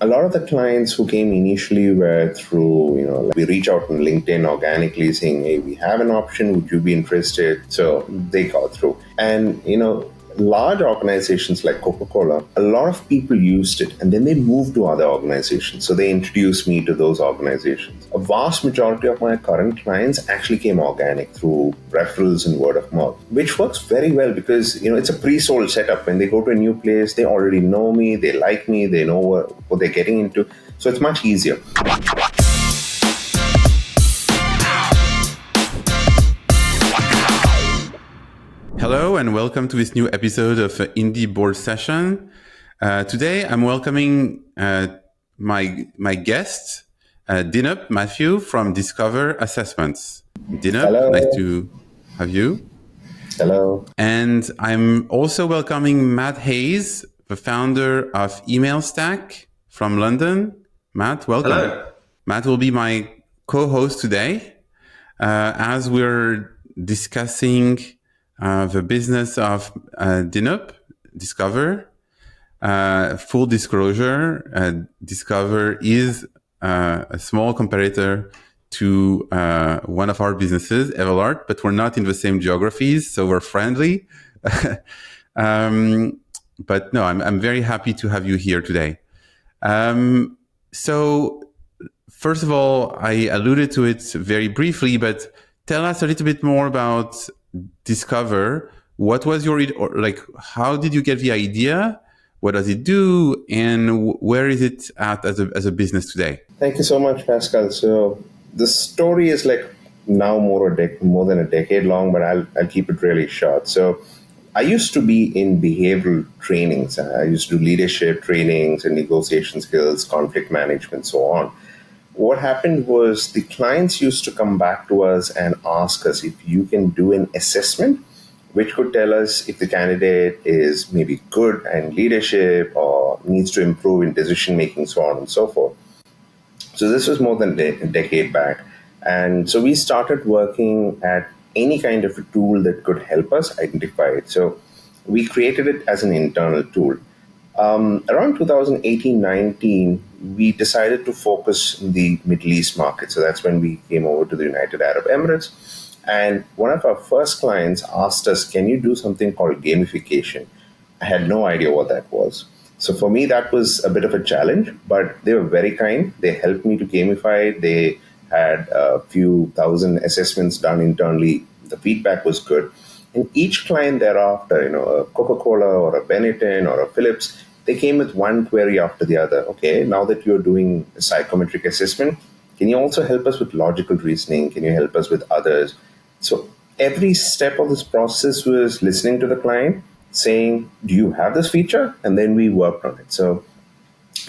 A lot of the clients who came initially were through, like we reach out on LinkedIn organically saying, hey, we have an option. Would you be interested? So they got through. And, large organizations like Coca-Cola, a lot of people used it and then they moved to other organizations. So they introduced me to those organizations. A vast majority of my current clients actually came organic through referrals and word of mouth, which works very well because, it's a pre-sold setup. When they go to a new place, they already know me, they like me, they know what they're getting into. So it's much easier. Hello and welcome to this new episode of Indie Board Session. Today I'm welcoming my guest, Dinup Mathew from Discover Assessments. Dinup, Hello. nice to have you. Hello. And I'm also welcoming Matt Hayes, the founder of Email Stack from London. Matt, welcome. Hello. Matt will be my co-host today as we're discussing the business of Dinup, Discover. Full disclosure, Discover is a small competitor to one of our businesses, Evelart, but we're not in the same geographies, so we're friendly. But no, I'm very happy to have you here today. So first of all, I alluded to it very briefly, but tell us a little bit more about Discover. What was your, how did you get the idea? What does it do? And where is it at as a business today? Thank you so much, Pascal. So the story is now more than a decade long, but I'll keep it really short. So I used to be in behavioral trainings. I used to do leadership trainings and negotiation skills, conflict management, so on. What happened was the clients used to come back to us and ask us if you can do an assessment which could tell us if the candidate is maybe good in leadership or needs to improve in decision making, so on and so forth. So this was more than a decade back. And so we started working at any kind of a tool that could help us identify it. So we created it as an internal tool. Around 2018-19, we decided to focus in the Middle East market. So that's when we came over to the United Arab Emirates. And one of our first clients asked us, can you do something called gamification? I had no idea what that was. So for me, that was a bit of a challenge, but they were very kind. They helped me to gamify it. They had a few thousand assessments done internally. The feedback was good. And each client thereafter, a Coca-Cola or a Benetton or a Philips, they came with one query after the other. Okay, now that you're doing a psychometric assessment, can you also help us with logical reasoning? Can you help us with others? So every step of this process was listening to the client, saying, do you have this feature? And then we worked on it. So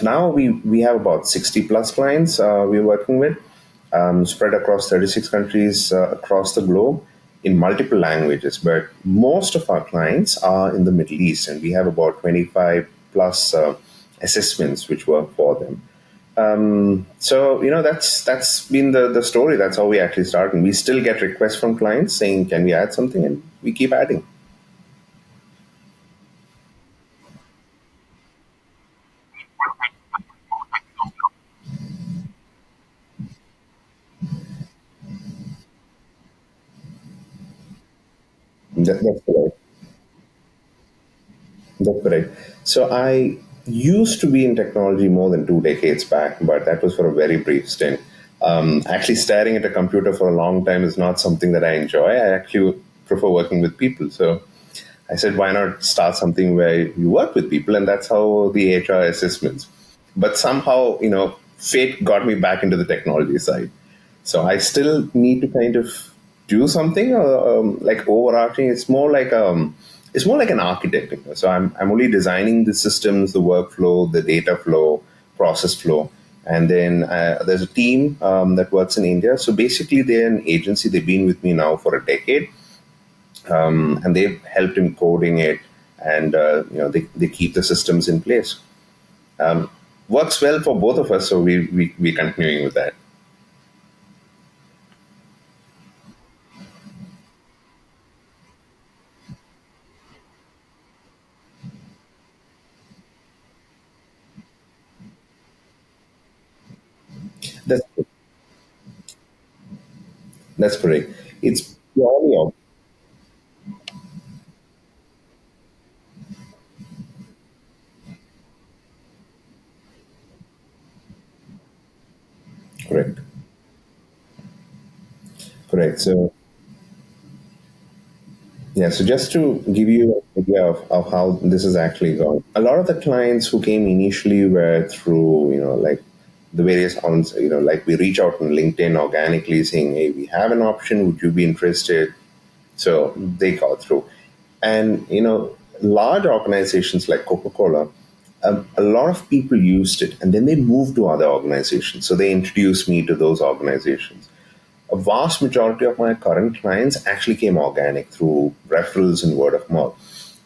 now we have about 60 plus clients we're working with, spread across 36 countries across the globe in multiple languages. But most of our clients are in the Middle East, and we have about 25 plus assessments which work for them. So that's been the story. That's how we actually start, and we still get requests from clients saying, "Can we add something?" And we keep adding. That's correct. That's correct. So I used to be in technology more than 2 decades back, but that was for a very brief stint. Actually, staring at a computer for a long time is not something that I enjoy. I actually prefer working with people. So I said, why not start something where you work with people? And that's how the HR assessments. But somehow, fate got me back into the technology side. So I still need to kind of do something like overarching. It's more like an architect. So I'm only designing the systems, the workflow, the data flow, process flow. And then there's a team that works in India. So basically, they're an agency. They've been with me now for a decade. And they've helped in coding it, and they keep the systems in place. Works well for both of us, so we continuing with that. That's that's correct. It's purely correct. Correct. So yeah, so just to give you an idea of how this has actually gone, a lot of the clients who came initially were through, like the various like we reach out on LinkedIn organically saying, hey, we have an option, would you be interested? So they got through. And, large organizations like Coca-Cola, a lot of people used it and then they moved to other organizations. So they introduced me to those organizations. A vast majority of my current clients actually came organic through referrals and word of mouth,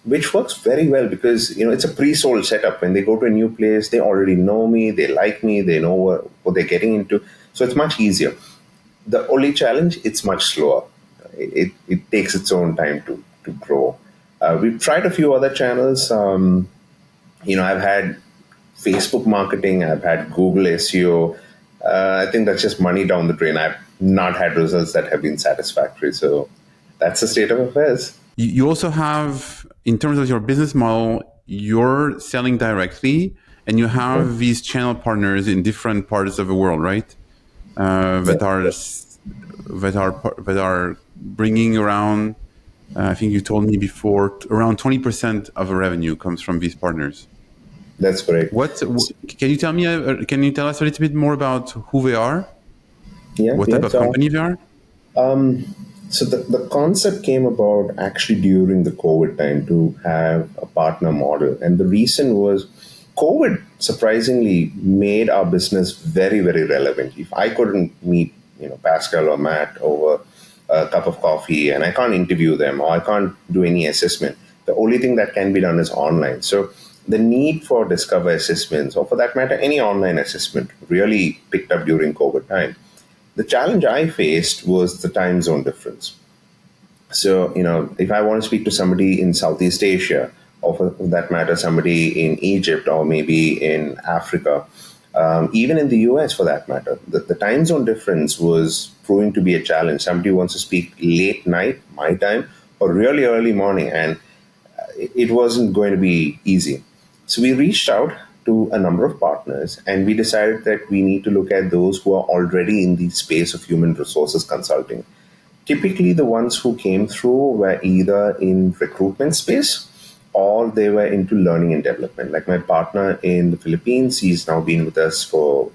which works very well because it's a pre-sold setup. When they go to a new place, they already know me, they like me, they know what they're getting into, so it's much easier. The only challenge, it's much slower. It takes its own time to grow. We've tried a few other channels. I've had Facebook marketing, I've had Google SEO. I think that's just money down the drain. I've not had results that have been satisfactory. So that's the state of affairs. You also have, in terms of your business model, you're selling directly, and you Yeah. have these channel partners in different parts of the world, right? Yeah, That are bringing around. I think you told me before, around 20% of the revenue comes from these partners. that's correct. Can you tell me? Can you tell us a little bit more about who they are? Yeah, What type yeah. of company they are? So the concept came about actually during the COVID time to have a partner model. And the reason was COVID surprisingly made our business very, very relevant. If I couldn't meet, Pascal or Matt over a cup of coffee and I can't interview them or I can't do any assessment, the only thing that can be done is online. So the need for Discover assessments, or for that matter, any online assessment, really picked up during COVID time. The challenge I faced was the time zone difference. So, if I want to speak to somebody in Southeast Asia, or for that matter, somebody in Egypt or maybe in Africa, even in the US for that matter, the time zone difference was proving to be a challenge. Somebody wants to speak late night, my time, or really early morning, and it wasn't going to be easy. So we reached out to a number of partners and we decided that we need to look at those who are already in the space of human resources consulting. Typically, the ones who came through were either in recruitment space or they were into learning and development. Like my partner in the Philippines, he's now been with us for,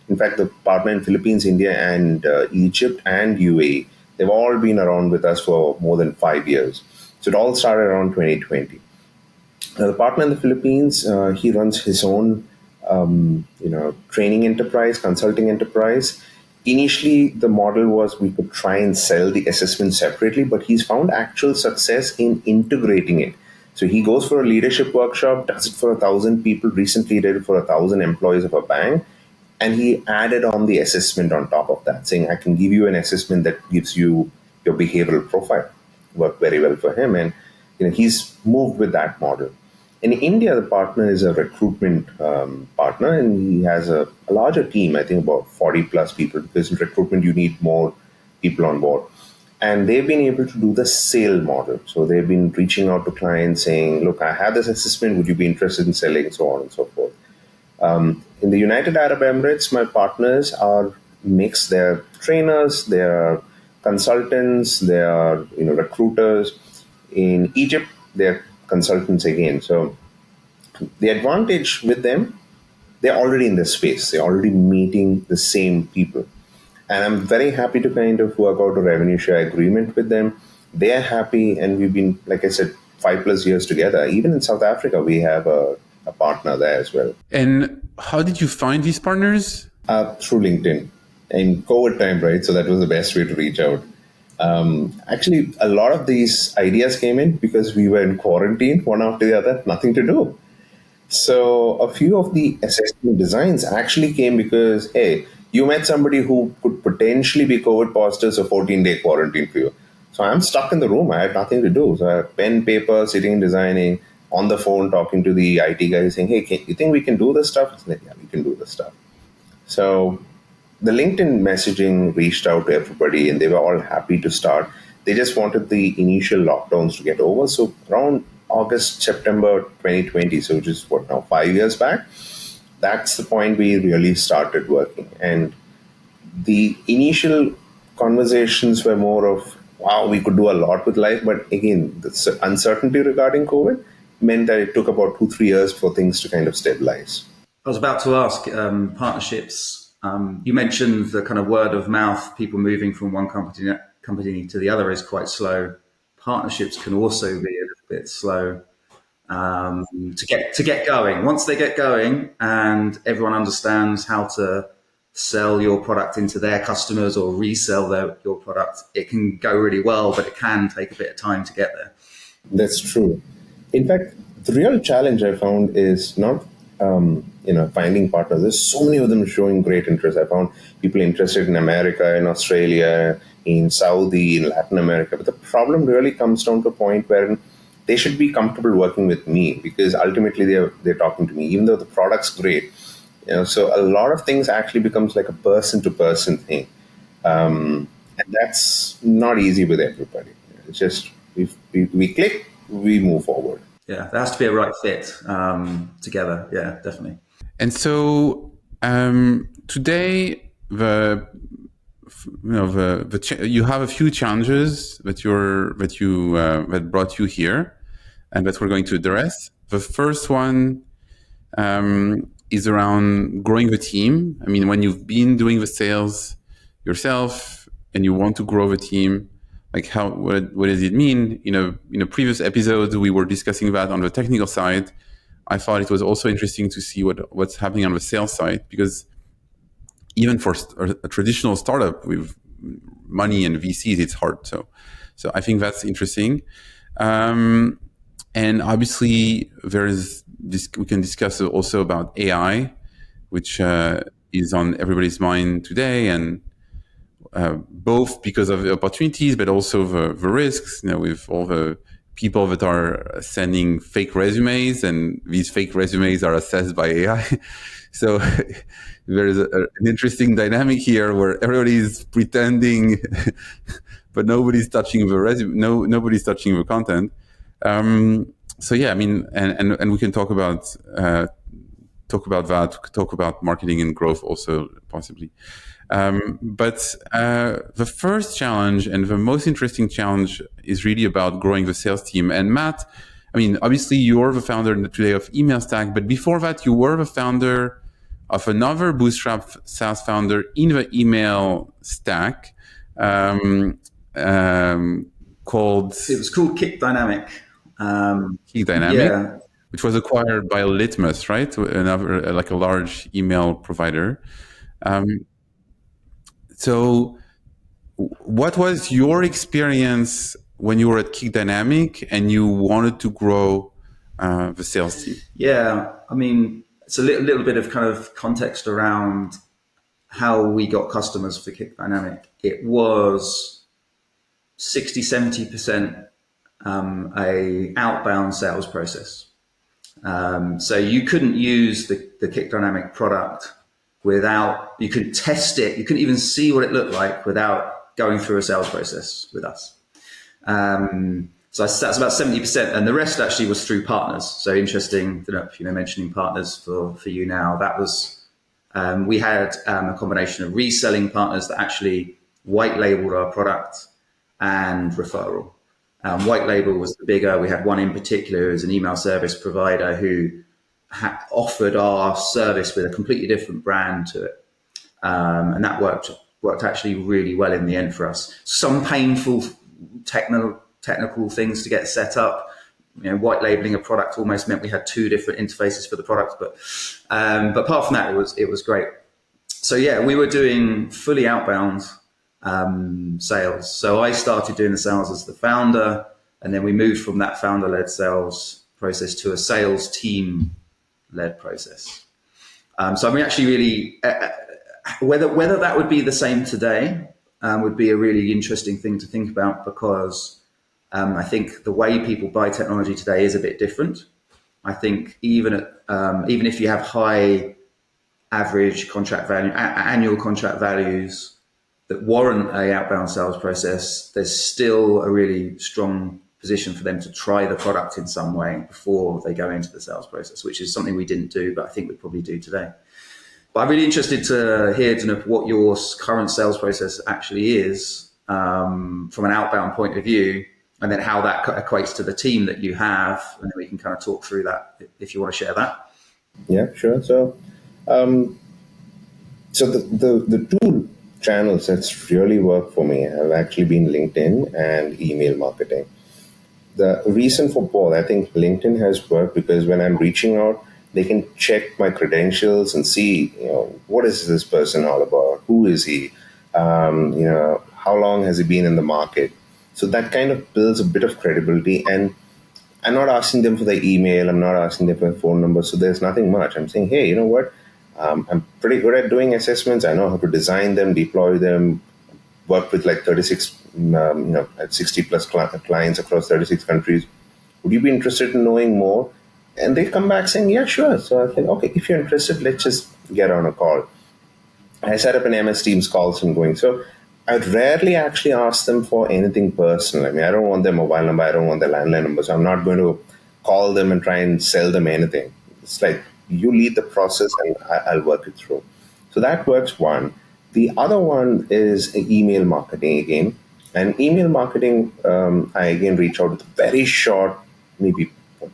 in fact, the partner in Philippines, India, and Egypt and UAE, they've all been around with us for more than 5 years. So it all started around 2020. Now, the partner in the Philippines, he runs his own, training enterprise, consulting enterprise. Initially, the model was we could try and sell the assessment separately, but he's found actual success in integrating it. So he goes for a leadership workshop, does it for 1,000 people. Recently, he did it for 1,000 employees of a bank, and he added on the assessment on top of that, saying, "I can give you an assessment that gives you your behavioral profile." Worked very well for him, and he's moved with that model. In India, the partner is a recruitment partner, and he has a larger team. I think about 40 plus people, because in recruitment you need more people on board. And they've been able to do the sale model. So they've been reaching out to clients saying, "Look, I have this assessment. Would you be interested in selling?" So on and so forth. In the United Arab Emirates, my partners are mixed. They're trainers, they're consultants, they are recruiters. In Egypt, they're consultants again. So the advantage with them, they're already in this space. They're already meeting the same people. And I'm very happy to kind of work out a revenue share agreement with them. They're happy, and we've been, like I said, 5 plus years together. Even in South Africa, we have a partner there as well. And how did you find these partners? Through LinkedIn in COVID time, right? So that was the best way to reach out. Actually, a lot of these ideas came in because we were in quarantine, one after the other, nothing to do. So a few of the assessment designs actually came because, hey, you met somebody who could potentially be COVID positive, so 14-day quarantine for you. So I'm stuck in the room. I had nothing to do. So I have pen, paper, sitting, designing, on the phone, talking to the IT guy saying, "Hey, you think we can do this stuff?" It's like, "Yeah, we can do this stuff." So the LinkedIn messaging reached out to everybody and they were all happy to start. They just wanted the initial lockdowns to get over. So around August, September 2020, so which is what now, 5 years back, that's the point we really started working. And the initial conversations were more of, wow, we could do a lot with life. But again, the uncertainty regarding COVID meant that it took about 2-3 years for things to kind of stabilize. I was about to ask partnerships. You mentioned the kind of word of mouth, people moving from one company to the other is quite slow. Partnerships can also be a little bit slow to get going. Once they get going and everyone understands how to sell your product into their customers or resell your product, it can go really well, but it can take a bit of time to get there. That's true. In fact, the real challenge I found is not finding partners. There's so many of them showing great interest. I found people interested in America, in Australia, in Saudi, in Latin America. But the problem really comes down to a point where they should be comfortable working with me, because ultimately they're talking to me, even though the product's great. So a lot of things actually becomes like a person-to-person thing, and that's not easy with everybody. It's just we click, we move forward. Yeah, there has to be a right fit together. Yeah, definitely. And so today, you have a few challenges that brought you here, and that we're going to address. The first one is around growing the team. I mean, when you've been doing the sales yourself and you want to grow the team, like what does it mean? In a previous episode, we were discussing that on the technical side. I thought it was also interesting to see what's happening on the sales side, because even for a traditional startup with money and VCs, it's hard. So I think that's interesting. And obviously, we can discuss also about AI, which is on everybody's mind today, and both because of the opportunities, but also the risks. With all the people that are sending fake resumes, and these fake resumes are assessed by AI. So there is an interesting dynamic here where everybody is pretending, but nobody's touching the resume. Nobody's touching the content. So yeah, I mean, and we can talk about that. Talk about marketing and growth also possibly. But the first challenge and the most interesting challenge is really about growing the sales team. And Matt, I mean, obviously you're the founder today of Email Stack, but before that you were the founder of another bootstrap SaaS founder in the email stack called... It was called Kick Dynamic. Yeah. Which was acquired by Litmus, right? Another, like a large email provider. So what was your experience when you were at Kick Dynamic and you wanted to grow the sales team? Yeah, I mean, it's a little bit of kind of context around how we got customers for Kick Dynamic. It was 60-70% a outbound sales process. So you couldn't use the Kick Dynamic product without, you couldn't test it, you couldn't even see what it looked like without going through a sales process with us. So that's about 70%, and the rest actually was through partners. So interesting, mentioning partners for you now. That was, we had a combination of reselling partners that actually white labeled our product and referral. White label was the bigger. We had one in particular who was an email service provider who offered our service with a completely different brand to it. And that worked actually really well in the end for us. Some painful technical things to get set up. White labeling a product almost meant we had two different interfaces for the product, but apart from that, it was great. So yeah, we were doing fully outbound sales. So I started doing the sales as the founder, and then we moved from that founder-led sales process to a sales team-led process. So I'm actually really whether that would be the same today would be a really interesting thing to think about, because I think the way people buy technology today is a bit different. I think even if you have high average contract value, annual contract values that warrant a outbound sales process, there's still a really strong position for them to try the product in some way before they go into the sales process, which is something we didn't do, but I think we probably do today. But I'm really interested to hear, Dinup, what your current sales process actually is from an outbound point of view, and then how that equates to the team that you have, and then we can kind of talk through that if you want to share that. Yeah, sure. So the two channels that's really worked for me have actually been LinkedIn and email marketing. The reason for both, I think LinkedIn has worked because when I'm reaching out, they can check my credentials and see, what is this person all about? Who is he? How long has he been in the market? So that kind of builds a bit of credibility. And I'm not asking them for their email. I'm not asking them for their phone number. So there's nothing much. I'm saying, hey, you know what? I'm pretty good at doing assessments. I know how to design them, deploy them, work with like 36, 60 plus clients across 36 countries. Would you be interested in knowing more? And they come back saying, yeah, sure. So I was like, okay, if you're interested, let's just get on a call. I set up an MS Teams calls and going. So I'd rarely actually ask them for anything personal. I mean, I don't want their mobile number. I don't want their landline number. So I'm not going to call them and try and sell them anything. It's like you lead the process and I'll work it through. So that works one. The other one is email marketing again. And email marketing, I again reach out with a very short, maybe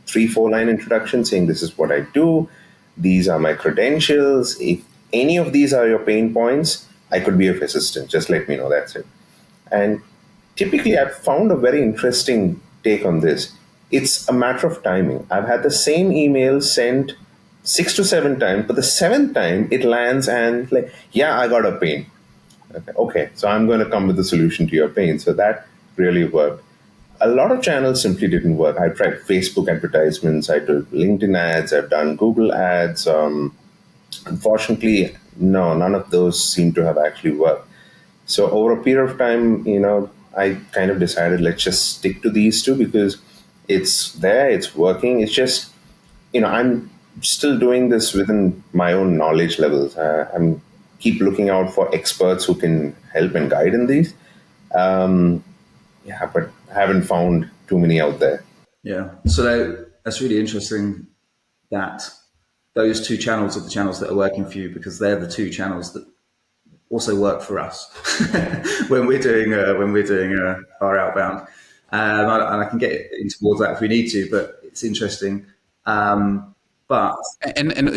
3-4 line introduction saying this is what I do. These are my credentials. If any of these are your pain points, I could be of assistance. Just let me know. That's it. And typically, I've found a very interesting take on this. It's a matter of timing. I've had the same email sent 6 to 7 times, but the 7th time it lands and like, yeah, I got a pain. Okay, so I'm going to come with a solution to your pain. So that really worked. A lot of channels simply didn't work. I tried Facebook advertisements, I did LinkedIn ads, I've done Google ads. Unfortunately, no, none of those seem to have actually worked. So over a period of time, I kind of decided let's just stick to these two because it's there, it's working. It's just, I'm still doing this within my own knowledge levels. I'm keep looking out for experts who can help and guide in these. But I haven't found too many out there. Yeah. So that's really interesting that those two channels are the channels that are working for you because they're the two channels that also work for us when we're doing our outbound. And I can get into towards that if we need to, but it's interesting. But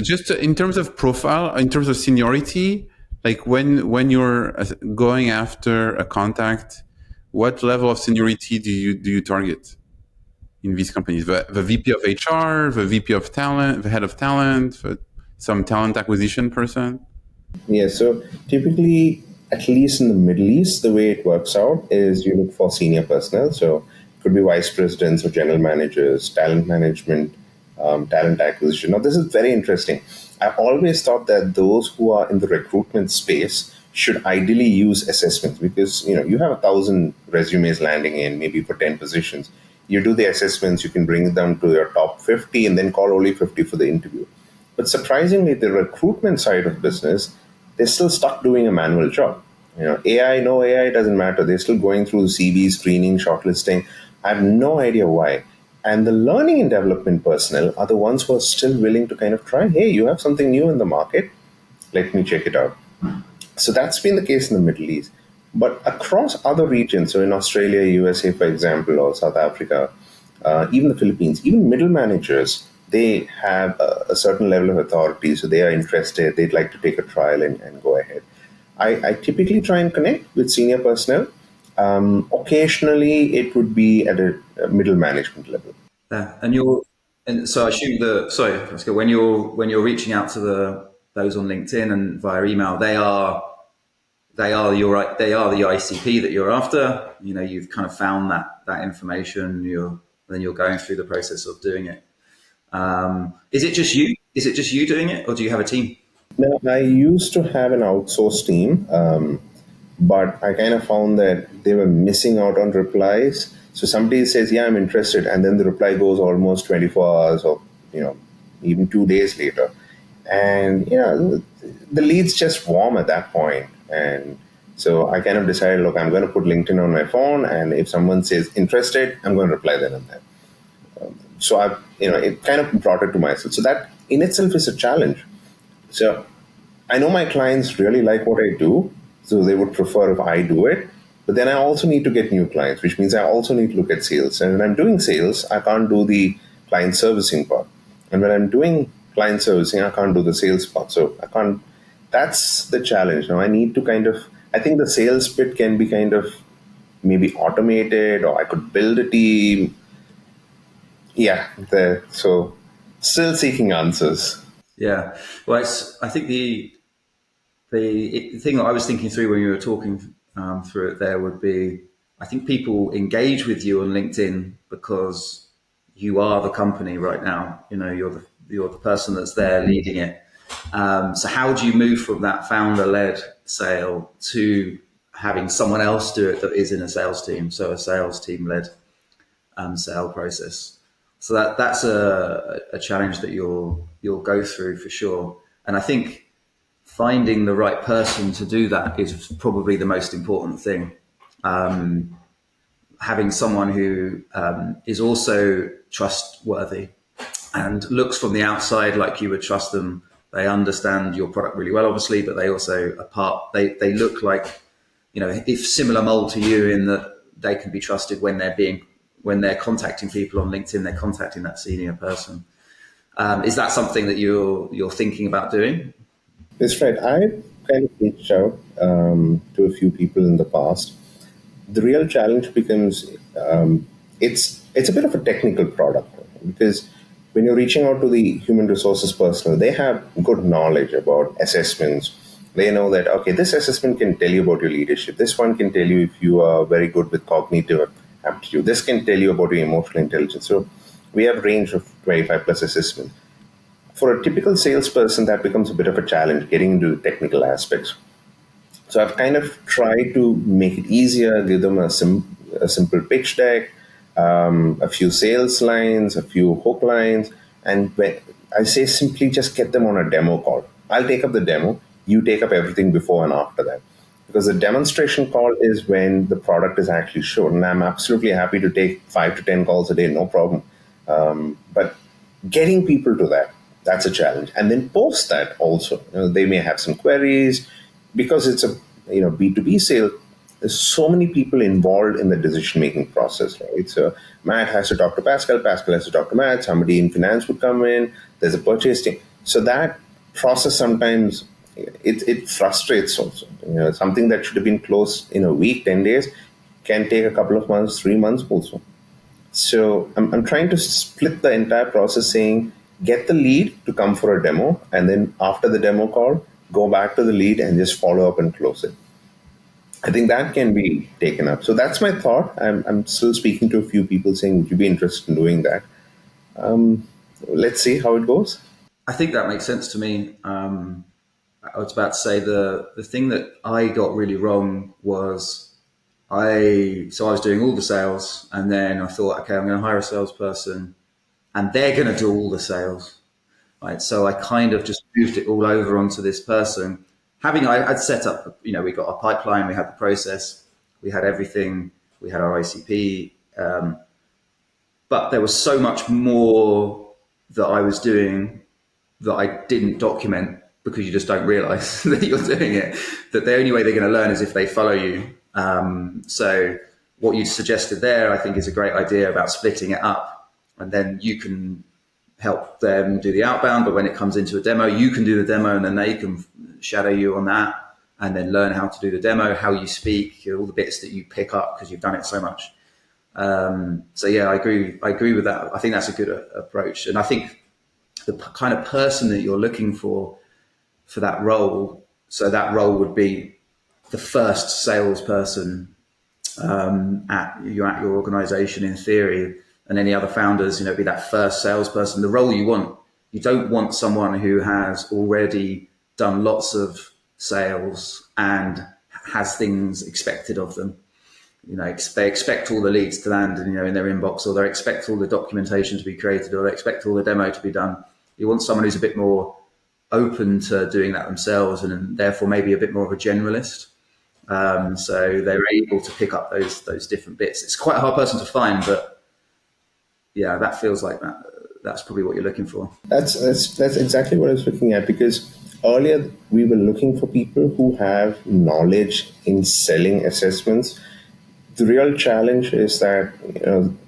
just in terms of profile, in terms of seniority, like when you're going after a contact, what level of seniority do you target in these companies? The VP of HR, the VP of talent, the head of talent, some talent acquisition person? Yeah, so typically, at least in the Middle East, the way it works out is you look for senior personnel. So it could be vice presidents or general managers, talent management, talent acquisition. Now, this is very interesting. I've always thought that those who are in the recruitment space should ideally use assessments because, you have 1,000 resumes landing in maybe for 10 positions. You do the assessments, you can bring them to your top 50 and then call only 50 for the interview. But surprisingly, the recruitment side of business, they're still stuck doing a manual job. AI, no AI, doesn't matter. They're still going through CV screening, shortlisting. I have no idea why. And the learning and development personnel are the ones who are still willing to kind of try, hey, you have something new in the market. Let me check it out. So that's been the case in the Middle East. But across other regions, so in Australia, USA, for example, or South Africa, even the Philippines, even middle managers, they have a certain level of authority. So they are interested. They'd like to take a trial and go ahead. I typically try and connect with senior personnel. Occasionally, it would be at a middle management level. And so I assume let's go. When you're reaching out to those on LinkedIn and via email, they are the ICP that you're after. You've kind of found that information. Then you're going through the process of doing it. Is it just you? Is it just you doing it, or do you have a team? No, I used to have an outsourced team, but I kind of found that they were missing out on replies. So somebody says, yeah, I'm interested. And then the reply goes almost 24 hours or, even 2 days later. And the leads just warm at that point. And so I kind of decided, look, I'm going to put LinkedIn on my phone, and if someone says interested, I'm going to reply then and there. So it kind of brought it to myself. So that in itself is a challenge. So I know my clients really like what I do, so they would prefer if I do it. But then I also need to get new clients, which means I also need to look at sales. And when I'm doing sales, I can't do the client servicing part. And when I'm doing client servicing, I can't do the sales part. So I can't. That's the challenge. Now I need to I think the sales bit can be kind of maybe automated, or I could build a team. Yeah, so still seeking answers. Yeah. Well, I think the thing that I was thinking through when you were talking through it there would be, I think people engage with you on LinkedIn because you are the company right now. You're the person that's there leading it. So how do you move from that founder-led sale to having someone else do it that is in a sales team? So a sales team-led sale process. So that's a challenge that you'll go through for sure. And I think finding the right person to do that is probably the most important thing. Having someone who is also trustworthy and looks from the outside like you would trust them. They understand your product really well, obviously, but they also they look like, if similar mold to you, in that they can be trusted when they're contacting people on LinkedIn, they're contacting that senior person. Is that something that you're thinking about doing? That's right. I've kind of reached out to a few people in the past. The real challenge becomes it's a bit of a technical product, because when you're reaching out to the human resources personnel, they have good knowledge about assessments. They know that, okay, this assessment can tell you about your leadership. This one can tell you if you are very good with cognitive aptitude. This can tell you about your emotional intelligence. So we have a range of 25 plus assessments. For a typical salesperson, that becomes a bit of a challenge getting into the technical aspects. So I've kind of tried to make it easier, give them a simple pitch deck, a few sales lines, a few hook lines, and when I say simply just get them on a demo call. I'll take up the demo, you take up everything before and after that. Because the demonstration call is when the product is actually shown, and I'm absolutely happy to take 5 to 10 calls a day, no problem. But getting people to that's a challenge. And then post that also. They may have some queries, because it's a B2B sale. There's so many people involved in the decision-making process, right? So Matt has to talk to Pascal has to talk to Matt, somebody in finance would come in, there's a purchase team. So that process sometimes, it frustrates also. Something that should have been closed in a week, 10 days, can take a couple of months, 3 months also. So I'm trying to split the entire process, saying, get the lead to come for a demo, and then after the demo call, go back to the lead and just follow up and close it. I think that can be taken up. So that's my thought. I'm still speaking to a few people saying, would you be interested in doing that? Let's see how it goes. I think that makes sense to me. I was about to say the thing that I got really wrong was I was doing all the sales, and then I thought, okay, I'm going to hire a salesperson and they're going to do all the sales. Right. So I kind of just moved it all over onto this person. I'd set up, we got our pipeline, we had the process, we had everything, we had our ICP. But there was so much more that I was doing that I didn't document, because you just don't realize that you're doing it, that the only way they're going to learn is if they follow you. So what you suggested there, I think, is a great idea about splitting it up. And then you can help them do the outbound, but when it comes into a demo, you can do the demo, and then they can shadow you on that, and then learn how to do the demo, how you speak, all the bits that you pick up because you've done it so much. So yeah, I agree with that. I think that's a good approach. And I think the kind of person that you're looking for that role, so that role would be the first salesperson at your organization in theory. And any other founders, be that first salesperson. The role you don't want someone who has already done lots of sales and has things expected of them. They expect all the leads to land, in their inbox, or they expect all the documentation to be created, or they expect all the demo to be done. You want someone who's a bit more open to doing that themselves, and therefore maybe a bit more of a generalist. So they're able to pick up those different bits. It's quite a hard person to find, but yeah, that feels like that's probably what you're looking for. That's exactly what I was looking at, because earlier we were looking for people who have knowledge in selling assessments. The real challenge is that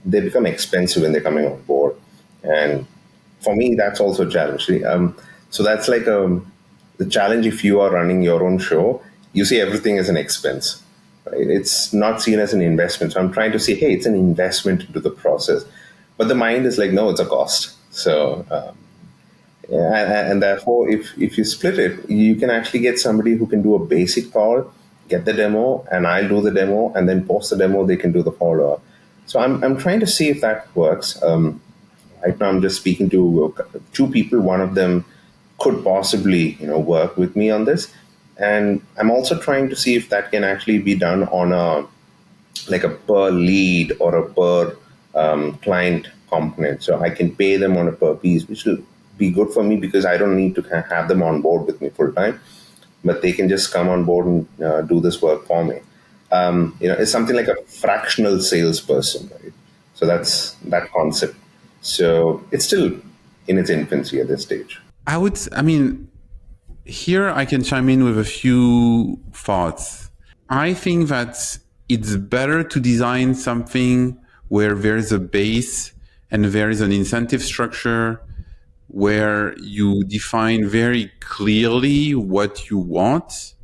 they become expensive when they're coming on board, and for me that's also a challenge. So that's like the challenge if you are running your own show. You see everything as an expense, right? It's not seen as an investment. So I'm trying to say, hey, it's an investment into the process, but the mind is like, no, it's a cost. So and therefore, if you split it, you can actually get somebody who can do a basic call, get the demo, and I'll do the demo, and then post the demo, they can do the follow-up. So I'm trying to see if that works. Right now, I'm just speaking to two people. One of them could possibly, work with me on this, and I'm also trying to see if that can actually be done on a per lead or a per client component. So I can pay them on a per piece, which will be good for me because I don't need to have them on board with me full time, but they can just come on board and do this work for me. It's something like a fractional salesperson, right? So that's that concept. So it's still in its infancy at this stage. Here I can chime in with a few thoughts. I think that it's better to design something where there's a base and there is an incentive structure where you define very clearly what you want.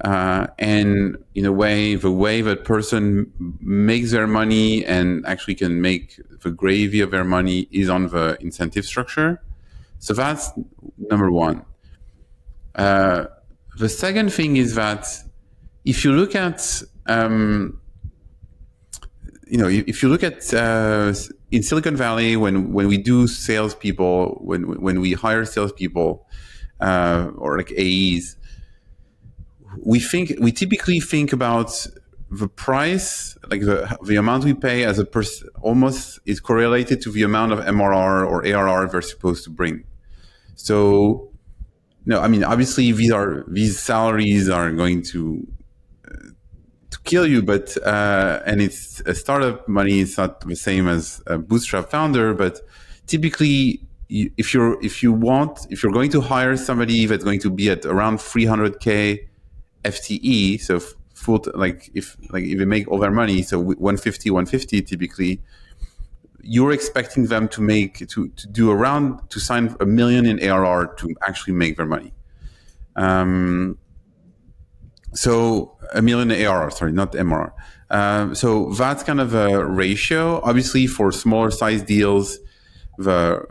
And in a way, the way that person makes their money and actually can make the gravy of their money is on the incentive structure. So that's number one. The second thing is that if you look at, in Silicon Valley, when we do salespeople, when we hire salespeople or like AEs, we typically think about the price, like the amount we pay as almost is correlated to the amount of MRR or ARR they're supposed to bring. So, obviously these salaries are going to kill you, but and it's a startup money. It's not the same as a bootstrap founder, but typically, if you're going to hire somebody that's going to be at around 300K FTE, so if they make all their money, so 150 typically, you're expecting them to sign $1 million in ARR to actually make their money. So $1 million ARR, sorry, not MRR. So that's kind of a ratio. Obviously, for smaller size deals, the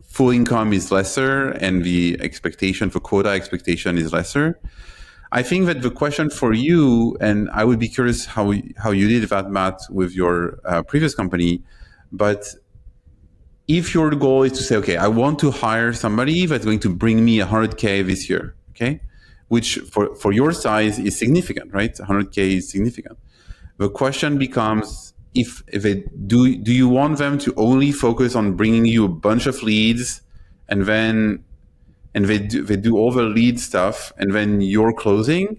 full income is lesser, and the quota expectation is lesser. I think that the question for you, and I would be curious how you did that, Matt, with your previous company, but if your goal is to say, okay, I want to hire somebody that's going to bring me 100K this year, okay, which for your size is significant, right? 100K is significant. The question becomes, do you want them to only focus on bringing you a bunch of leads, and they do all the lead stuff, and then you're closing,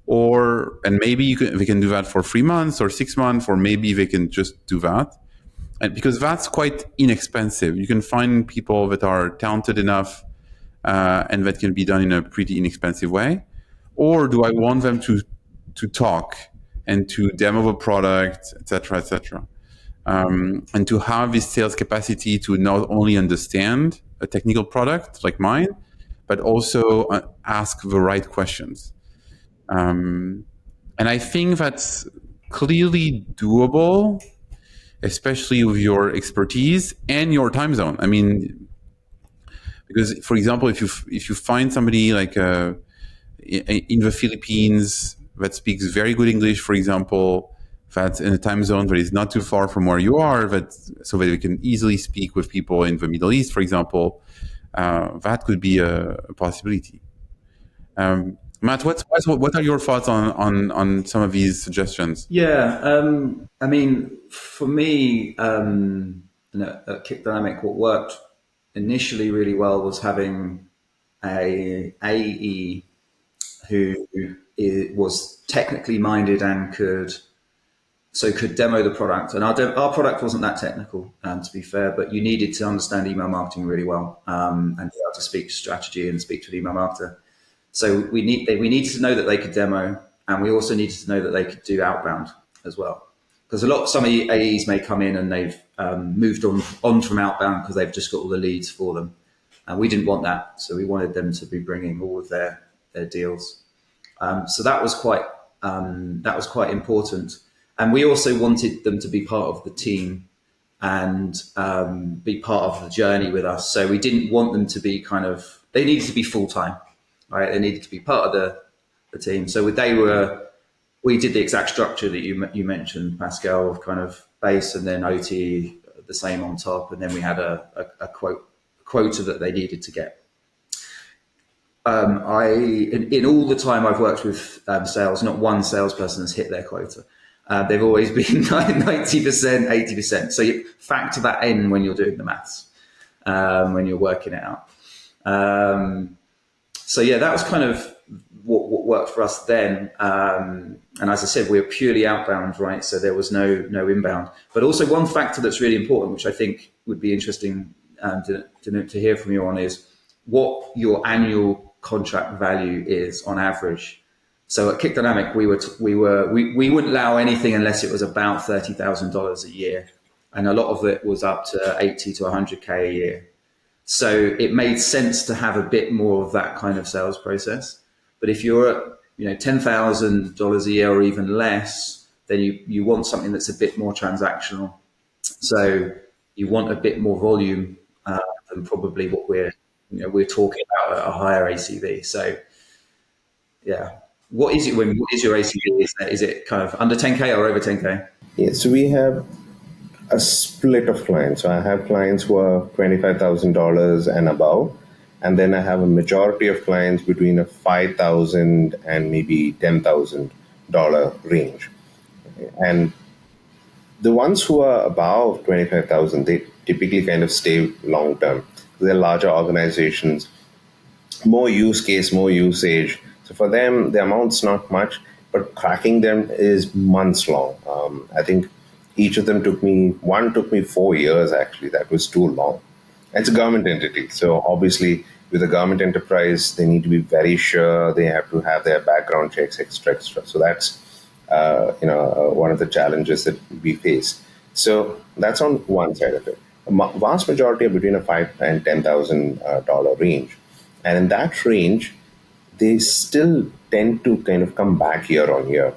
and maybe they can do that for 3 months or 6 months, or maybe they can just do that. And because that's quite inexpensive, you can find people that are talented enough, and that can be done in a pretty inexpensive way. Or do I want them to talk and to demo the product, etc., and to have this sales capacity to not only understand a technical product like mine, but also ask the right questions. And I think that's clearly doable, especially with your expertise and your time zone. Because, for example, if you find somebody like in the Philippines that speaks very good English, for example, that's in a time zone that is not too far from where you are, so that we can easily speak with people in the Middle East, for example, that could be a possibility. Matt, what are your thoughts on some of these suggestions? Yeah, for me, at Kick Dynamic, what worked initially really well was having a AE who was technically minded and could demo the product. And our product wasn't that technical, to be fair, but you needed to understand email marketing really well, and be able to speak strategy and speak to an email marketer. So we needed to know that they could demo, and we also needed to know that they could do outbound as well. Because some AEs may come in and they've moved on from outbound because they've just got all the leads for them. And we didn't want that. So we wanted them to be bringing all of their deals. So that was quite important. And we also wanted them to be part of the team and be part of the journey with us. So we didn't want them to be they needed to be full-time, right? They needed to be part of the team. So we did the exact structure that you mentioned, Pascal, of kind of base and then OT, the same on top. And then we had a quota that they needed to get. In all the time I've worked with sales, not one salesperson has hit their quota. They've always been 90%, 80%. So you factor that in when you're doing the maths, when you're working it out. So yeah, that was kind of what worked for us then. And as I said, we were purely outbound, right? So there was no inbound. But also one factor that's really important, which I think would be interesting to hear from you on, is what your annual contract value is on average. So at Kick Dynamic, we wouldn't allow anything unless it was about $30,000 a year, and a lot of it was up to 80 to 100K a year. So it made sense to have a bit more of that kind of sales process. But if you're at $10,000 a year or even less, then you want something that's a bit more transactional. So you want a bit more volume than probably what we're talking about at a higher ACV. So yeah. What is your ACV? Is it kind of under 10K or over 10K? Yeah, so we have a split of clients. So I have clients who are $25,000 and above, and then I have a majority of clients between a $5,000 and maybe $10,000 range. And the ones who are above 25,000, they typically kind of stay long term. They're larger organizations, more use case, more usage. So for them, the amount's not much, but cracking them is months long. I think each of them took me 4 years, actually. That was too long. It's a government entity. So obviously, with a government enterprise, they need to be very sure. They have to have their background checks, extra. So that's one of the challenges that we face. So that's on one side of it. A vast majority are between a $5,000 and $10,000 range. And in that range, they still tend to kind of come back year on year.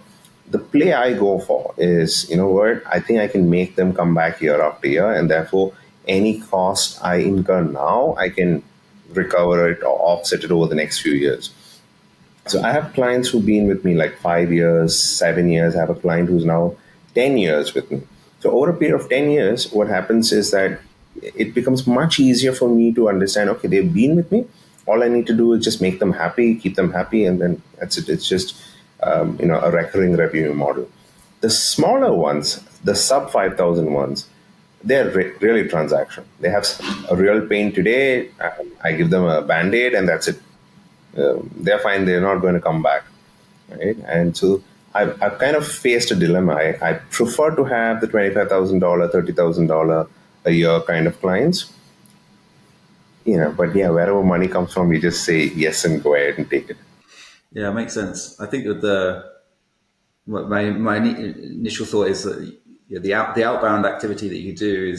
The play I go for is, I think I can make them come back year after year, and therefore any cost I incur now, I can recover it or offset it over the next few years. So I have clients who've been with me like 5 years, 7 years. I have a client who's now 10 years with me. So over a period of 10 years, what happens is that it becomes much easier for me to understand, okay, they've been with me. All I need to do is just make them happy, keep them happy, and then that's it. It's just a recurring revenue model. The smaller ones, the sub 5,000 ones, they're really transactional. They have a real pain today. I give them a Band-Aid, and that's it. They're fine. They're not going to come back, right? And so I've kind of faced a dilemma. I prefer to have the $25,000, $30,000 a year kind of clients. But wherever money comes from, we just say yes and go ahead and take it. Yeah, it makes sense. I think that my initial thought is that the outbound activity that you do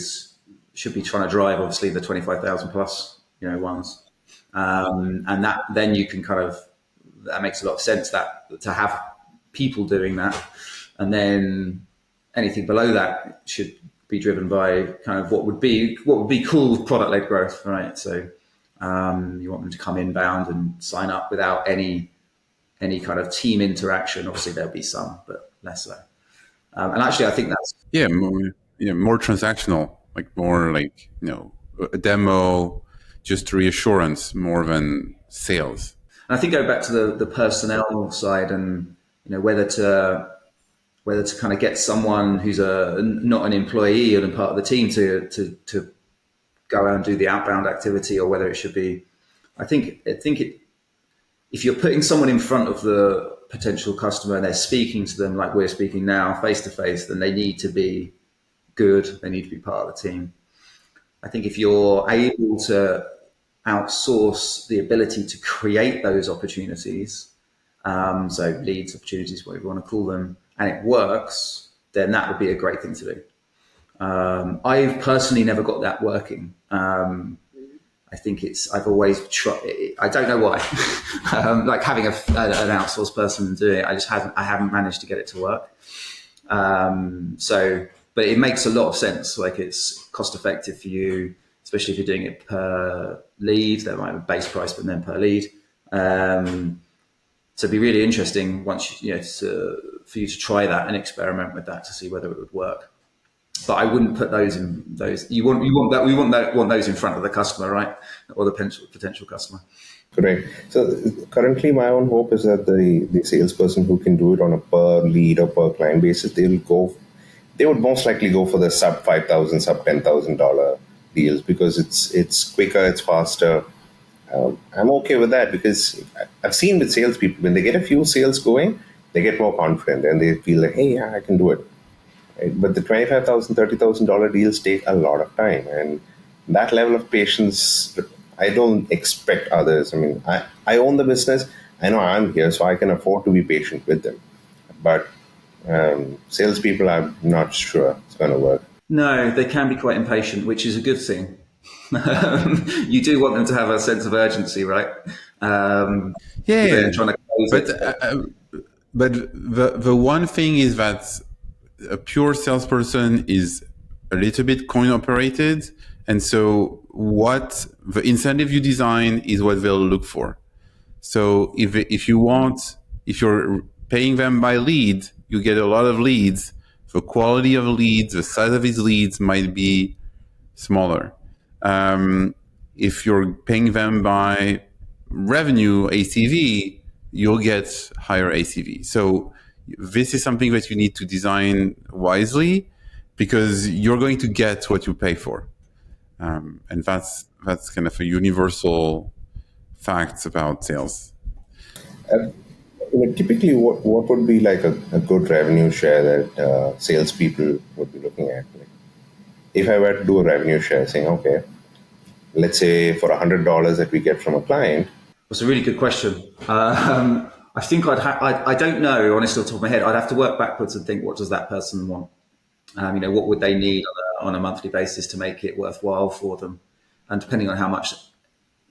should be trying to drive obviously the 25,000 plus ones, and that then you can that makes a lot of sense that to have people doing that, and then anything below that should be driven by kind of what would be called product-led growth, right? So you want them to come inbound and sign up without any kind of team interaction. Obviously, there'll be some, but less so. And actually, I think that's more transactional, like more like a demo, just reassurance more than sales. And I think go back to the personnel side and whether whether to kind of get someone who's not an employee and a part of the team to go out and do the outbound activity, or whether it should be. I think if you're putting someone in front of the potential customer and they're speaking to them like we're speaking now, face to face, then they need to be good. They need to be part of the team. I think if you're able to outsource the ability to create those opportunities, so leads, opportunities, whatever you want to call them, and it works, then that would be a great thing to do. I've personally never got that working. I think I've always tried, I don't know why, like having an outsourced person do it, I haven't managed to get it to work. But it makes a lot of sense. Like, it's cost effective for you, especially if you're doing it per lead. There might be a base price, but then per lead. So it'd be really interesting for you to try that and experiment with that to see whether it would work. But I wouldn't put those in those. We want those in front of the customer, right, or the potential customer. Correct. So currently, my own hope is that the salesperson who can do it on a per lead or per client basis, they would most likely go for the sub $5,000, sub $10,000 deals, because it's quicker, it's faster. I'm okay with that, because I've seen with salespeople, when they get a few sales going, they get more confident and they feel like, hey, yeah, I can do it. Right? But the $25,000, $30,000 deals take a lot of time, and that level of patience, I don't expect others. I mean, I own the business. I know I'm here, so I can afford to be patient with them. But salespeople, I'm not sure it's going to work. No, they can be quite impatient, which is a good thing. You do want them to have a sense of urgency, right? Trying to but the one thing is that a pure salesperson is a little bit coin operated, and so what the incentive you design is what they'll look for. So if you're paying them by lead, you get a lot of leads. The quality of leads, the size of these leads might be smaller. If you're paying them by revenue, ACV, you'll get higher ACV. So this is something that you need to design wisely, because you're going to get what you pay for. And that's kind of a universal fact about sales. Typically, what would be like a good revenue share that salespeople would be looking at? Like, if I were to do a revenue share, saying, okay, let's say for $100 that we get from a client. That's a really good question. I think I don't know, honestly, off the top of my head. I'd have to work backwards and think, what does that person want? What would they need on a monthly basis to make it worthwhile for them? And depending on how much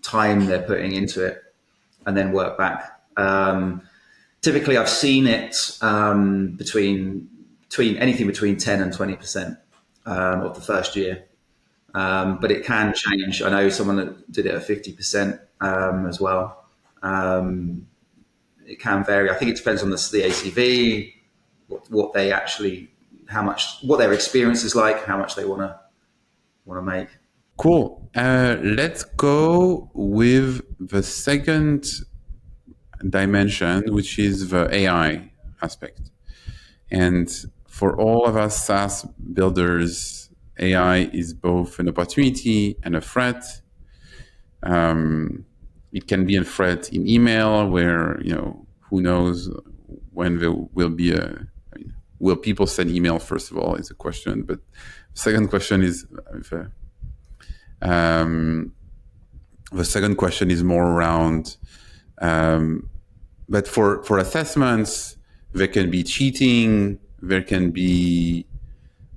time they're putting into it, and then work back. Typically, I've seen it between anything between 10 and 20% of the first year. But it can change. I know someone that did it at 50% as well. It can vary. I think it depends on the ACV, what they actually, what their experience is like, how much they want to make. Cool. Let's go with the second dimension, which is the AI aspect. And for all of us SaaS builders, AI is both an opportunity and a threat. It can be a threat in email, where, who knows when there will be will people send email, first of all, is a question. But the second question is, the second question is more around, but for assessments, there can be cheating, there can be,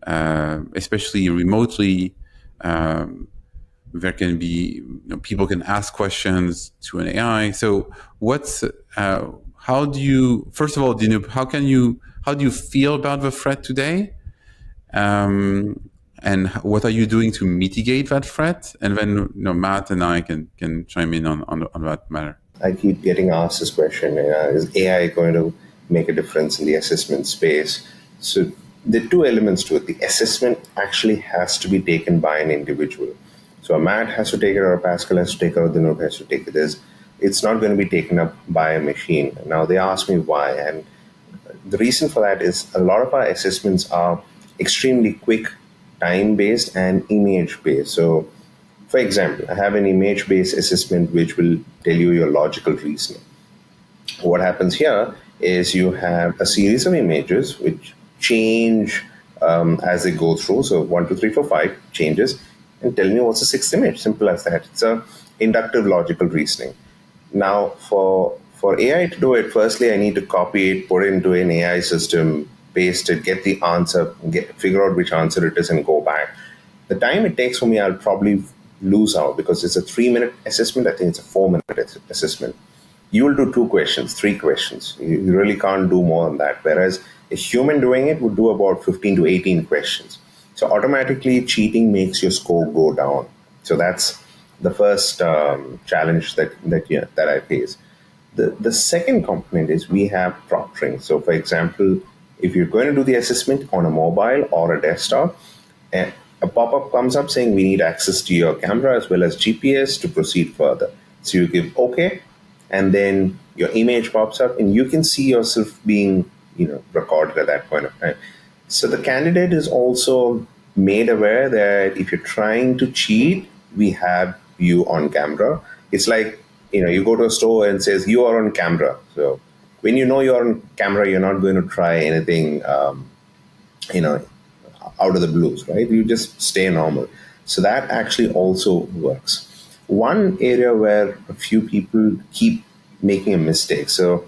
especially remotely, there can be, people can ask questions to an AI. So how do you, first of all, Dinup, how do you feel about the threat today? And what are you doing to mitigate that threat? And then, Matt and I can chime in on that matter. I keep getting asked this question, is AI going to make a difference in the assessment space? So there are two elements to it. The assessment actually has to be taken by an individual. So a Matt has to take it, or a Pascal has to take it, or Dinup has to take it. It's not going to be taken up by a machine. Now, they ask me why, and the reason for that is a lot of our assessments are extremely quick, time based, and image based. So, for example, I have an image based assessment which will tell you your logical reasoning. What happens here is you have a series of images which change as they go through. So 1, 2, 3, 4, 5 changes, and tell me what's the sixth image. Simple as that. It's a inductive logical reasoning. Now, for AI to do it, firstly, I need to copy it, put it into an AI system, paste it, get the answer, figure out which answer it is, and go back. The time it takes for me, I'll probably lose out because it's a 3-minute assessment. I think it's a 4-minute assessment. You will do 2 questions, 3 questions. You really can't do more than that. Whereas a human doing it would do about 15 to 18 questions. So automatically, cheating makes your score go down. So that's the first challenge that I face. The second component is we have proctoring. So, for example, if you're going to do the assessment on a mobile or a desktop, a pop-up comes up saying we need access to your camera as well as GPS to proceed further. So you give OK, and then your image pops up, and you can see yourself being recorded at that point of time. So the candidate is also made aware that if you're trying to cheat, we have you on camera. It's like you go to a store and it says you are on camera. So when you know you're on camera, you're not going to try anything out of the blues, right? You just stay normal. So that actually also works. One area where a few people keep making a mistake, so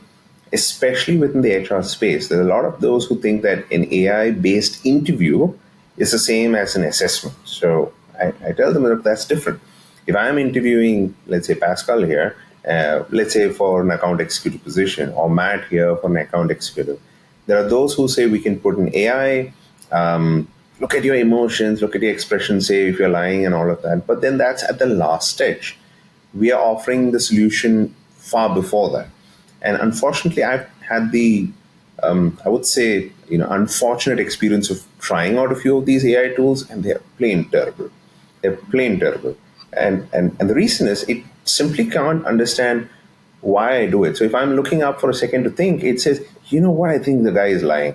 especially within the HR space, there are a lot of those who think that an AI-based interview is the same as an assessment. So I tell them that that's different. If I'm interviewing, let's say Pascal here, let's say for an account executive position, or Matt here for an account executive, there are those who say we can put an AI, look at your emotions, look at your expressions, say if you're lying and all of that. But then that's at the last stage. We are offering the solution far before that. And unfortunately, I've had the, I would say, unfortunate experience of trying out a few of these AI tools, and they're plain terrible. They're plain terrible. And the reason is it simply can't understand why I do it. So if I'm looking up for a second to think, it says, you know what, I think the guy is lying.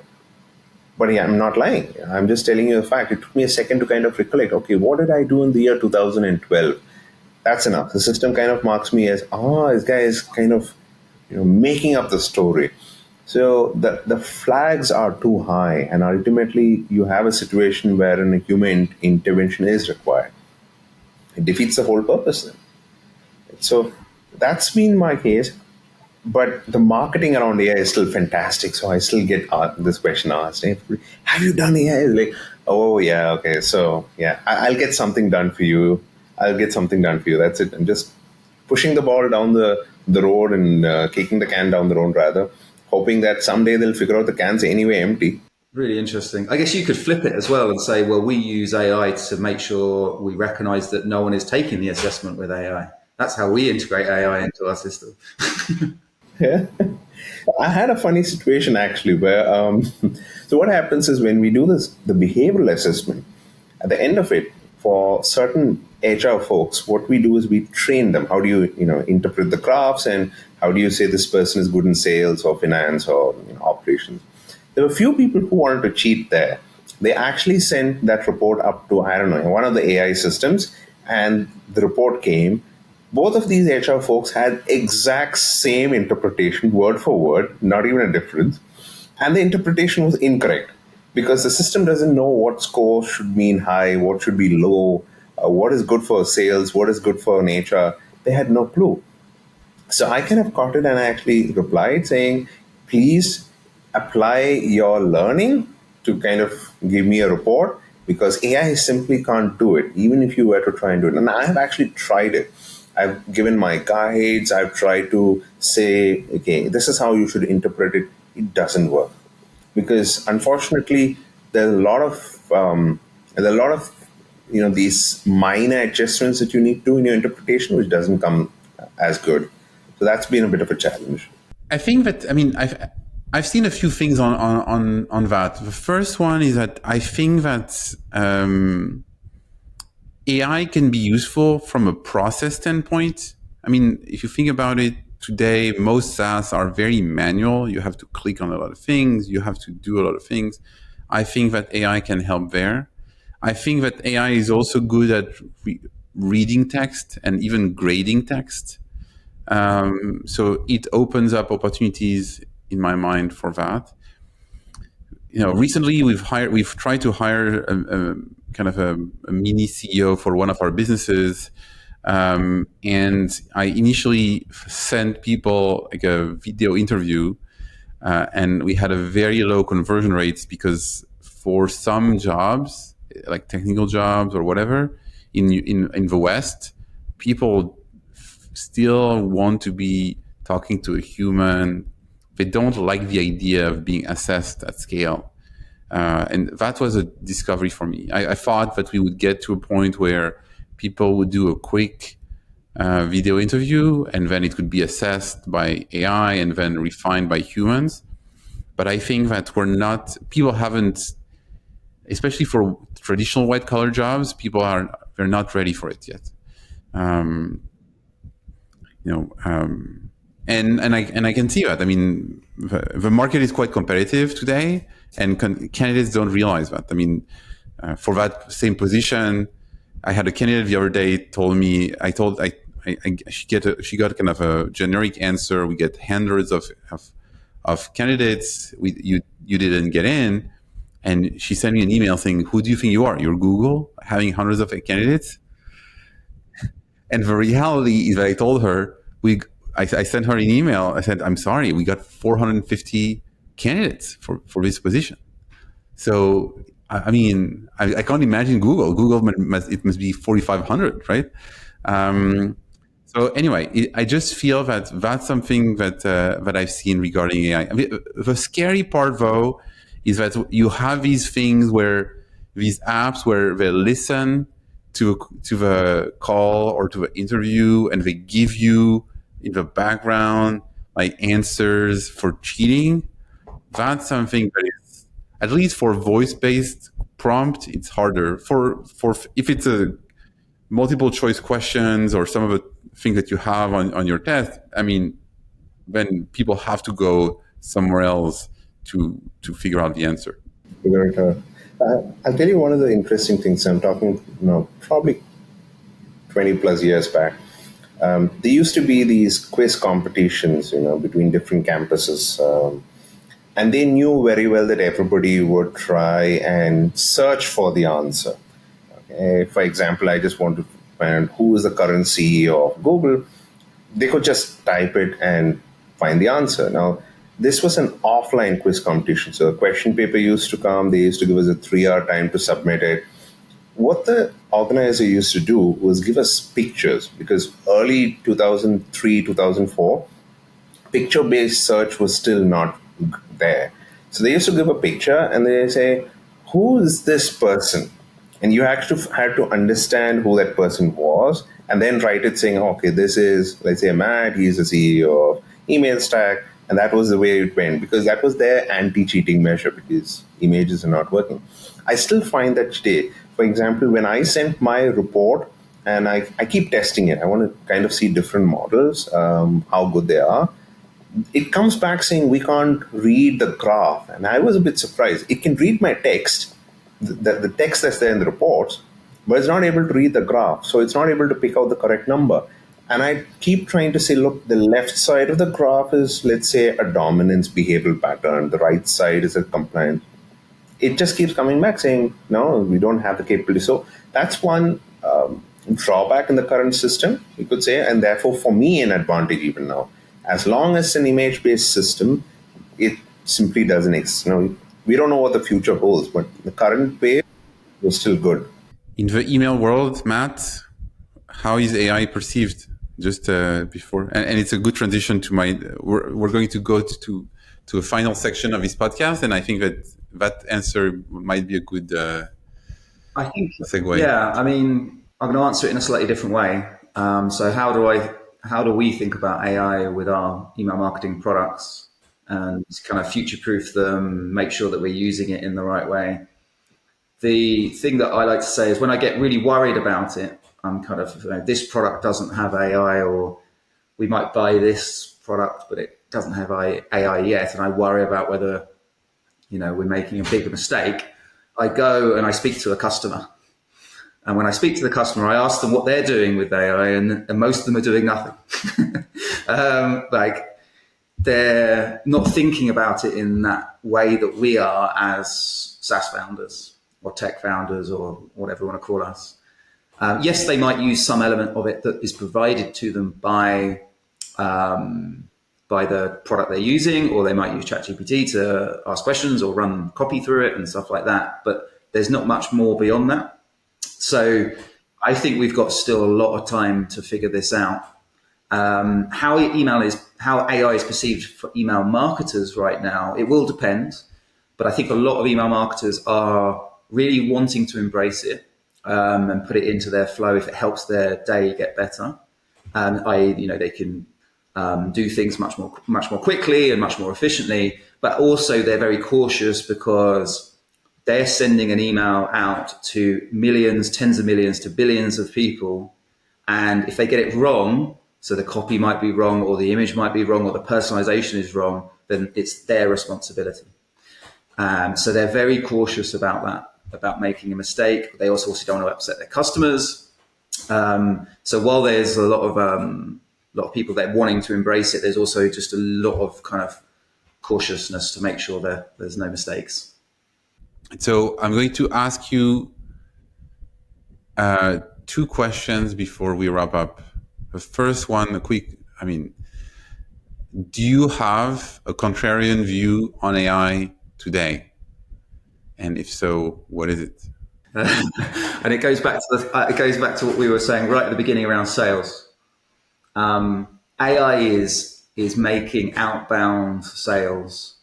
But yeah, I'm not lying. I'm just telling you a fact. It took me a second to kind of recollect, okay, what did I do in the year 2012? That's enough. The system kind of marks me as, this guy is kind of making up the story. So the flags are too high, and ultimately you have a situation wherein a human intervention is required. It defeats the whole purpose then. So that's been my case. But the marketing around AI is still fantastic. So I still get this question asked, hey, have you done AI? Like, oh, yeah, okay. So, yeah, I'll get something done for you. That's it. I'm just pushing the ball down the road and kicking the can down the road, rather, hoping that someday they'll figure out the can's anyway empty. Really interesting. I guess you could flip it as well and say, well, we use AI to make sure we recognize that no one is taking the assessment with AI. That's how we integrate AI into our system. Yeah. I had a funny situation actually where, so what happens is when we do the behavioral assessment, at the end of it, for certain HR folks, what we do is we train them. How do you, interpret the graphs, and how do you say this person is good in sales or finance or operations? There were a few people who wanted to cheat there. They actually sent that report up to, one of the AI systems, and the report came. Both of these HR folks had exact same interpretation, word for word, not even a difference. And the interpretation was incorrect because the system doesn't know what score should mean high, what should be low, what is good for sales, what is good for an HR. They had no clue. So I kind of caught it, and I actually replied saying, please apply your learning to kind of give me a report, because AI simply can't do it, even if you were to try and do it. And I have actually tried it. I've given my guides. I've tried to say, okay, this is how you should interpret it. It doesn't work because, unfortunately, there's a lot of these minor adjustments that you need to do in your interpretation, which doesn't come as good. So that's been a bit of a challenge. I think that I've seen a few things on that. The first one is that I think that AI can be useful from a process standpoint. I mean, if you think about it, today most SaaS are very manual. You have to click on a lot of things. You have to do a lot of things. I think that AI can help there. I think that AI is also good at reading text and even grading text. So it opens up opportunities in my mind for that. Recently we've tried to hire a kind of a mini CEO for one of our businesses. And I initially sent people like a video interview, and we had a very low conversion rates because for some jobs, like technical jobs or whatever, in the West, people still want to be talking to a human. They don't like the idea of being assessed at scale. And that was a discovery for me. I thought that we would get to a point where people would do a quick video interview and then it could be assessed by AI and then refined by humans. But I think that people haven't, especially for traditional white collar jobs, they're not ready for it yet. And I can see that. I mean, the market is quite competitive today, and candidates don't realize that. I mean, for that same position, I had a candidate the other day told me, she got kind of a generic answer. We get hundreds of candidates. You didn't get in, and she sent me an email saying, "Who do you think you are? You're Google, having hundreds of candidates." And the reality is that I told her, I sent her an email. I said, "I'm sorry, we got 450 candidates for this position." So, I mean, I can't imagine Google. Google must be 4,500, right? So anyway, I just feel that that's something that I've seen regarding AI. I mean, the scary part, though, is that you have these things these apps where they listen to the call or to the interview, and they give you in the background like answers for cheating. That's something that is, at least for voice-based prompt, it's harder. For if it's a multiple choice questions or some of the things that you have on your test, I mean, then people have to go somewhere else to figure out the answer. I'll tell you one of the interesting things. I'm talking, probably 20 plus years back. There used to be these quiz competitions, between different campuses. And they knew very well that everybody would try and search for the answer. Okay? For example, I just want to find who is the current CEO of Google. They could just type it and find the answer. Now, this was an offline quiz competition. So a question paper used to come. They used to give us a 3-hour time to submit it. What the organizer used to do was give us pictures, because early 2003, 2004, picture-based search was still not there. So they used to give a picture and they say, who is this person? And you actually had to understand who that person was and then write it saying, okay, this is, let's say, Matt, he's the CEO of Email Stack. And that was the way it went, because that was their anti-cheating measure, because images are not working. I still find that today, for example, when I sent my report, and I keep testing it, I want to kind of see different models, how good they are. It comes back saying we can't read the graph. And I was a bit surprised. It can read my text, the text that's there in the reports, but it's not able to read the graph. So it's not able to pick out the correct number. And I keep trying to say, look, the left side of the graph is, let's say, a dominance behavioral pattern. The right side is a compliance. It just keeps coming back saying, no, we don't have the capability. So that's one drawback in the current system, you could say, and therefore for me an advantage even now. As long as it's an image-based system, it simply doesn't exist. We don't know what the future holds, but the current way is still good. In the email world, Matt, how is AI perceived? Just before, and it's a good transition to we're going to go to a final section of this podcast, and I think that answer might be a good I think segue. Yeah, I mean, I'm going to answer it in a slightly different way. So how do we think about AI with our email marketing products and kind of future-proof them, make sure that we're using it in the right way? The thing that I like to say is when I get really worried about it, I'm kind of, this product doesn't have AI, or we might buy this product, but it doesn't have AI yet, and I worry about whether, we're making a bigger mistake, I go and I speak to a customer. And when I speak to the customer, I ask them what they're doing with AI, and most of them are doing nothing. They're not thinking about it in that way that we are as SaaS founders or tech founders or whatever you want to call us. Yes, they might use some element of it that is provided to them by the product they're using, or they might use ChatGPT to ask questions or run copy through it and stuff like that. But there's not much more beyond that. So I think we've got still a lot of time to figure this out. How AI is perceived for email marketers right now, it will depend. But I think a lot of email marketers are really wanting to embrace it and put it into their flow if it helps their day get better. They can do things much more quickly and much more efficiently. But also they're very cautious because they're sending an email out to millions, tens of millions, to billions of people. And if they get it wrong, so the copy might be wrong, or the image might be wrong, or the personalization is wrong, then it's their responsibility. So they're very cautious about that, about making a mistake. They also don't want to upset their customers. So while there's a lot of people that are wanting to embrace it, there's also just a lot of kind of cautiousness to make sure that there's no mistakes. So I'm going to ask you two questions before we wrap up. The first one, do you have a contrarian view on AI today? And if so, what is it? And it goes back to what we were saying right at the beginning around sales. AI is making outbound sales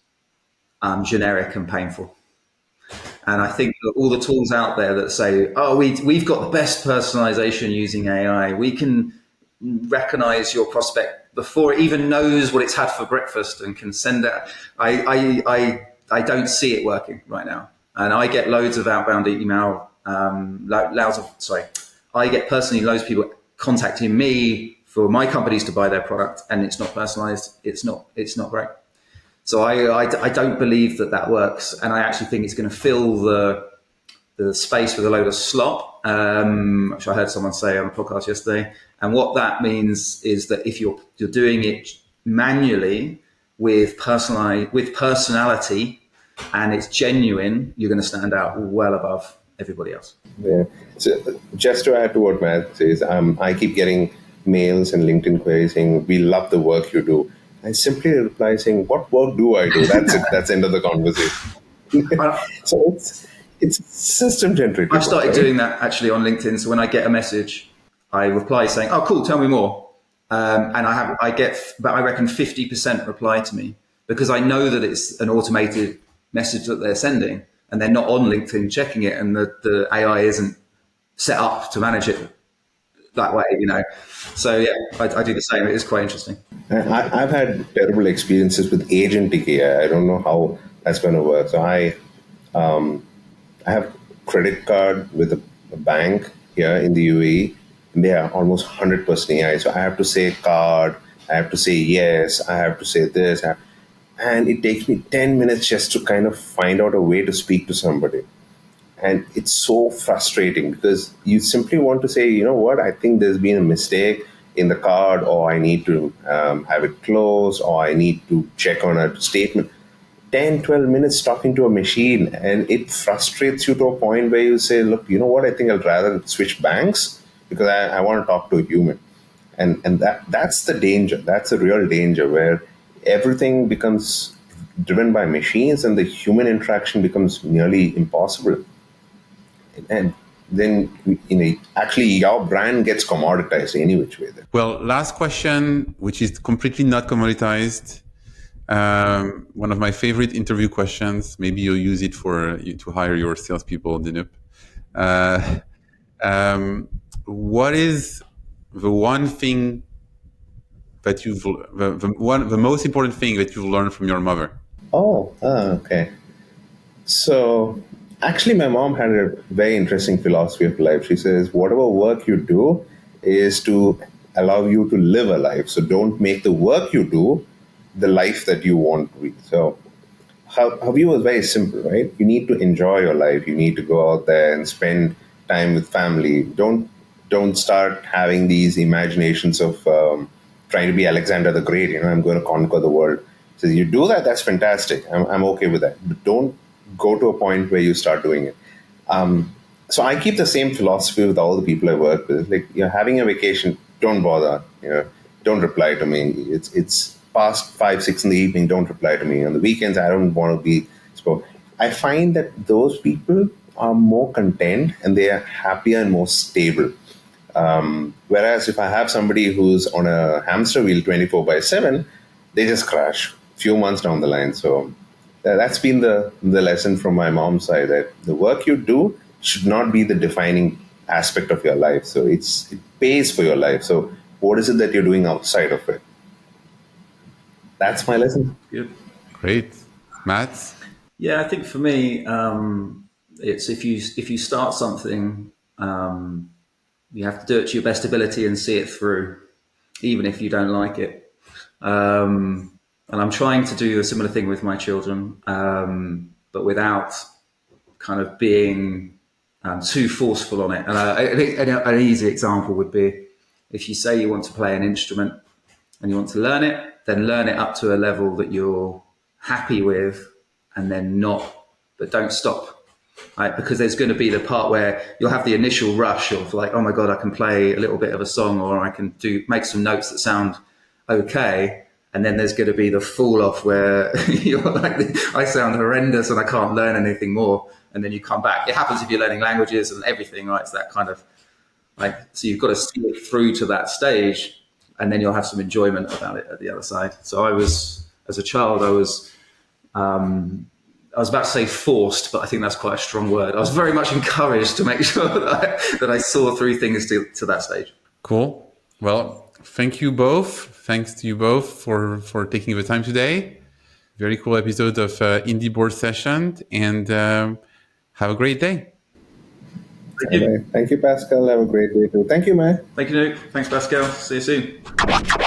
generic and painful. And I think that all the tools out there that say, oh, we've got the best personalization using AI. We can recognize your prospect before it even knows what it's had for breakfast and can send it. I don't see it working right now. And I get loads of outbound email, I get personally loads of people contacting me for my companies to buy their product, and it's not personalized. It's not great. So I don't believe that works, and I actually think it's going to fill the space with a load of slop, which I heard someone say on a podcast yesterday. And what that means is that if you're doing it manually with personality and it's genuine, you're going to stand out well above everybody else. Yeah. So just to add to what Matt says, I keep getting mails and LinkedIn queries saying, "We love the work you do." I simply reply saying, "What work do I do?" That's it. That's the end of the conversation. So it's system generated. I've started doing that actually on LinkedIn. So when I get a message, I reply saying, "Oh, cool, tell me more." And I get, I reckon 50% reply to me because I know that it's an automated message that they're sending, and they're not on LinkedIn checking it, and the AI isn't set up to manage it that way, So yeah, I do the same. It is quite interesting. I've had terrible experiences with agentic AI. I don't know how that's going to work. So I have credit card with a bank here in the UAE, and they are almost 100% AI. So I have to say card, I have to say yes, I have to say this, and it takes me 10 minutes just to kind of find out a way to speak to somebody. And it's so frustrating because you simply want to say, you know what, I think there's been a mistake in the card, or I need to have it closed, or I need to check on a statement. 10, 12 minutes talking to a machine, and it frustrates you to a point where you say, look, you know what, I think I'll rather switch banks because I want to talk to a human. And that's the danger. That's a real danger where everything becomes driven by machines and the human interaction becomes nearly impossible. And then, actually your brand gets commoditized any which way. Then. Well, last question, which is completely not commoditized. One of my favorite interview questions. Maybe you'll use it for you to hire your salespeople, Dinup. What is the one thing that the most important thing that you've learned from your mother? Okay. So actually, my mom had a very interesting philosophy of life. She says, whatever work you do is to allow you to live a life. So don't make the work you do the life that you want to be. So her view was very simple, right? You need to enjoy your life. You need to go out there and spend time with family. Don't start having these imaginations of trying to be Alexander the Great. I'm going to conquer the world. So you do that, that's fantastic. I'm okay with that. But don't go to a point where you start doing it. So I keep the same philosophy with all the people I work with. Like, you're having a vacation, don't bother. Don't reply to me. It's past 5, 6 in the evening. Don't reply to me on the weekends. I don't want to be spoke. I find that those people are more content and they are happier and more stable. Whereas if I have somebody who's on a hamster wheel 24/7, they just crash a few months down the line. So that's been the lesson from my mom's side, that the work you do should not be the defining aspect of your life. So it pays for your life. So what is it that you're doing outside of it? That's my lesson. Good. Great. Matt? Yeah, I think for me, it's if you start something, you have to do it to your best ability and see it through, even if you don't like it. And I'm trying to do a similar thing with my children, but without kind of being too forceful on it. And an easy example would be, if you say you want to play an instrument and you want to learn it, then learn it up to a level that you're happy with, and then but don't stop. Right? Because there's going to be the part where you'll have the initial rush of like, oh my God, I can play a little bit of a song, or I can make some notes that sound okay. And then there's going to be the fall off where you're like, I sound horrendous and I can't learn anything more. And then you come back. It happens if you're learning languages and everything, right? It's that kind of like, so you've got to see it through to that stage, and then you'll have some enjoyment about it at the other side. So as a child, I was about to say forced, but I think that's quite a strong word. I was very much encouraged to make sure that I saw through things to that stage. Cool. Well, thank you both. Thanks to you both for taking the time today. Very cool episode of Indie Board Session, and have a great day. Thank you, Pascal. Have a great day too. Thank you, man. Thank you, Luke. Thanks, Pascal. See you soon.